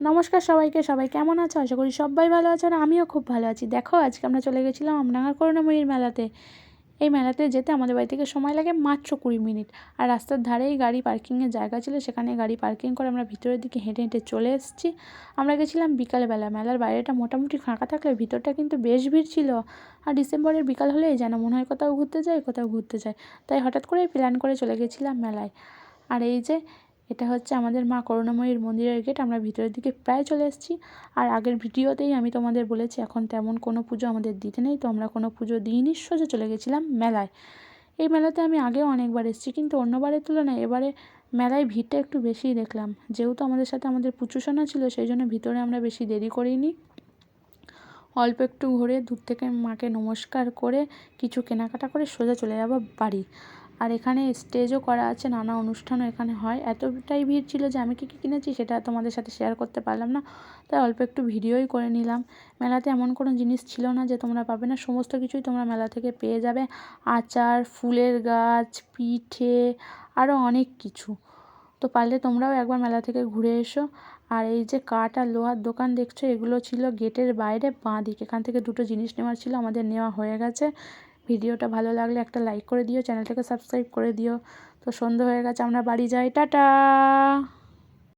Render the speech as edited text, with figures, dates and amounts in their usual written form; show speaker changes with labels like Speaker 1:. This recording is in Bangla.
Speaker 1: নমস্কার সবাইকে। সবাই কেমন আছো? আশা করি সবাই ভালো আছো আর আমিও খুব ভালো আছি। দেখো আজকে আমরা চলে গেছিলাম আমডাঙ্গার করুণাময়ীর মেলাতে। এই মেলাতে যেতে আমাদের বাড়ি থেকে সময় লাগে মাত্র 20 মিনিট। আর রাস্তার ধারেই গাড়ি পার্কিংয়ের জায়গা ছিল, সেখানে গাড়ি পার্কিং করে আমরা ভিতরের দিকে হেঁটে হেঁটে চলে এসেছি। আমরা গেছিলাম বিকালবেলা। মেলার বাইরেটা মোটামুটি ফাঁকা থাকলে ভিতরটা কিন্তু বেশ ভিড় ছিল। আর ডিসেম্বরের বিকাল হলেই যেন মনে হয় কোথাও ঘুরতে যাই কোথাও ঘুরতে যাই। তাই হঠাৎ করেই প্ল্যান করে চলে গেছিলাম মেলায়। আর এই যে এটা হচ্ছে আমাদের মা করুণাময়ীর মন্দিরের গেট। আমরা ভিতরের দিকে প্রায় চলে এসেছি। আর আগের ভিডিওতেই আমি তোমাদের বলেছি এখন তেমন কোনো পুজো আমাদের দিতে নেই, তো আমরা কোনো পুজো দিইনি, সোজা চলে গেছিলাম মেলায়। এই মেলাতে আমি আগেও অনেকবার এসেছি, কিন্তু অন্যবারের তুলনায় এবারে মেলায় ভিড়টা একটু বেশিই দেখলাম। যেহেতু আমাদের সাথে আমাদের পুচুসোনা ছিল, সেই জন্য ভিতরে আমরা বেশি দেরি করিনি। অল্প একটু ঘুরে দূর থেকে মাকে নমস্কার করে কিছু কেনাকাটা করে সোজা চলে যাব বাড়ি। আর এখানে স্টেজও করা আছে, নানা অনুষ্ঠানও এখানে হয়। এতটাই ভিড় ছিল যে আমি কী কী কিনেছি সেটা তোমাদের সাথে শেয়ার করতে পারলাম না, তাই অল্প একটু ভিডিওই করে নিলাম। মেলাতে এমন কোনো জিনিস ছিল না যে তোমরা পাবে না, সমস্ত কিছুই তোমরা মেলা থেকে পেয়ে যাবে। আচার, ফুলের গাছ, পিঠে, আরও অনেক কিছু। তো পারলে তোমরাও একবার মেলা থেকে ঘুরে এসো। আর এই যে কাঠ আর লোহার দোকান দেখছো, এগুলো ছিল গেটের বাইরে বাঁ দিকে। এখান থেকে দুটো জিনিস নেওয়ার ছিল, আমাদের নেওয়া হয়ে গেছে। ভিডিওটা ভালো লাগলে একটা লাইক করে দিও, চ্যানেলটাকে সাবস্ক্রাইব করে দিও। তো সন্ধ্যে হয়ে গেছে, আমরা বাড়ি যাই, টাটা।